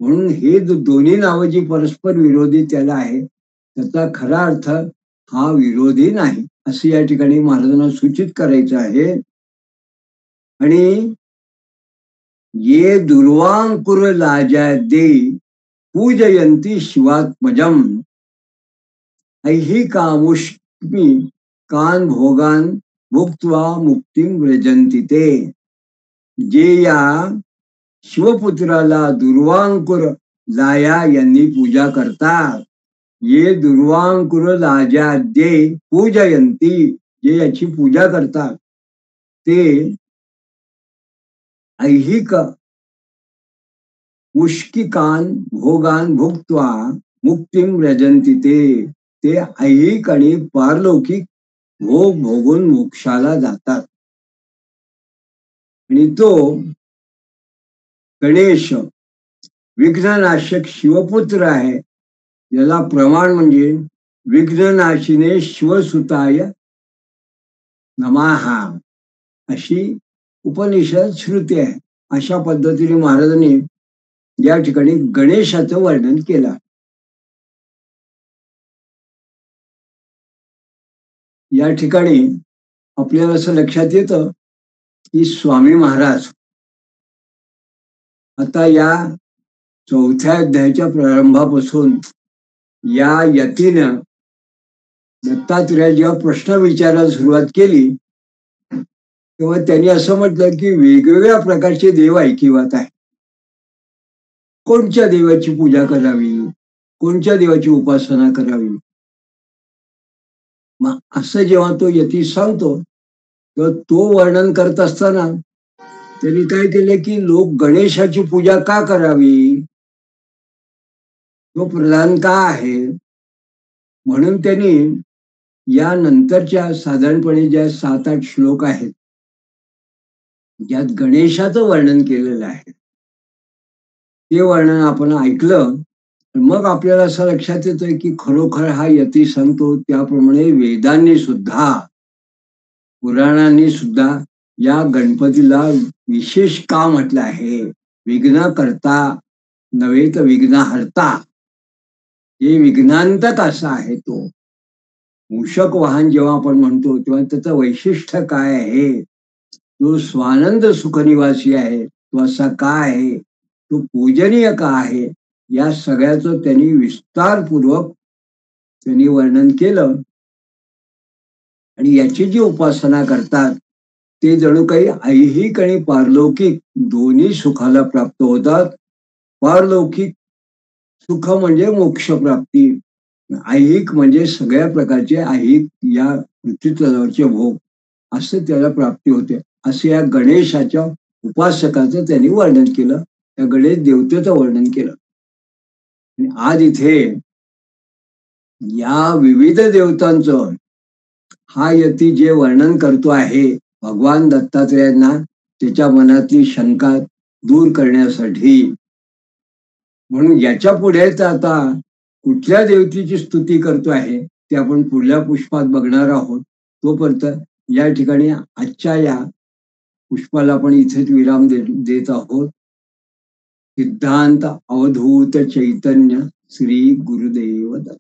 म्हणून हे दोन्ही नावं जी परस्पर विरोधी त्याला आहे, त्याचा खरा अर्थ हा विरोधी नाही, असं या ठिकाणी महाराजांना सूचित करायचं आहे. आणि ये दुर्वांकुर लाजादे पूजयंती शिवात्मजम ऐहिकामुष्मी कान भोगान भुक्त्वा मुक्तिम व्रजंती ते. जे या शिवपुत्राला दुर्वांकुर लाया यांनी पूजा करतात, ये दुर्वांकुर लाजाद्ये पूजयंती, जे याची पूजा करतात ते ऐहिक मुष्किकान भोगान भुक्त्वा मुक्तिम व्रजंती ते ऐहिक आणि पारलौकिक भोग भोगून मोक्षाला जातात. आणि तो गणेश विघ्ननाशक शिवपुत्र आहे. याला प्रमाण म्हणजे विघ्ननाशिने शिवसुताय नमः अशी उपनिषद श्रुती आहे. अशा पद्धतीने महाराजांनी या ठिकाणी गणेशाचं वर्णन केलं. या ठिकाणी आपल्याला असं लक्षात येतं की स्वामी महाराज आता या 4थ्या अध्यायाच्या प्रारंभापासून या यतीनं दत्तात्रेय जेव्हा प्रश्न विचारायला सुरुवात केली, तेव्हा त्यांनी असं म्हटलं की वेगवेगळ्या प्रकारचे देव ऐकिवात आहे. कोणत्या देवाची पूजा करावी, कोणत्या देवाची उपासना करावी. मग असं जेव्हा तो यती सांगतो, तेव्हा तो वर्णन करत असताना त्यांनी काय केले की लोक गणेशाची पूजा का करावी, तो प्रधान का आहे, म्हणून त्यांनी या नंतरच्या साधारणपणे ज्या 7-8 श्लोक आहेत ज्यात गणेशाचं वर्णन केलेलं आहे, ते वर्णन आपण ऐकलं, मग आपल्याला असं लक्षात येतंय की खरोखर हा यती सांगतो त्याप्रमाणे वेदांनी सुद्धा, पुराणांनी सुद्धा या गणपतीला विशेष का म्हटलं आहे. विघ्न करता नव्हे तर विघ्न हरता, हे विघ्नांतक असा आहे. तो मूषक वाहन जेव्हा आपण म्हणतो तेव्हा त्याचं वैशिष्ट्य काय आहे, तो स्वानंद सुखनिवासी आहे, तो असा का आहे, तो पूजनीय का आहे, या सगळ्याचं त्यांनी विस्तारपूर्वक त्यांनी वर्णन केलं. आणि याची जी उपासना करतात ते जणू काही ऐहिक आणि पारलौकिक दोन्ही सुखाला प्राप्त होतात. पारलौकिक सुख म्हणजे मोक्षप्राप्ती, ऐहिक म्हणजे सगळ्या प्रकारचे ऐहिक या पृथ्वीतलावरचे भोग, असं त्याला प्राप्ती होते. असे या गणेशाच्या उपासकाचं त्यांनी वर्णन केलं, त्या गणेश देवतेचं वर्णन केलं. आणि आज इथे या विविध देवतांचं हा यती जे वर्णन करतो आहे, भगवान दत्तात्रेयांना त्याच्या मनातली शंका दूर करण्यासाठी, म्हणून याच्या पुढे आता कुठल्या देवतेची स्तुती करतो आहे ते आपण पुढल्या पुष्पात बघणार आहोत. तोपर्यंत या ठिकाणी आजच्या या पुष्पाला आपण इथेच विराम देत आहोत. सिद्धांत अवधूत चैतन्य श्री गुरुदेव दत्त.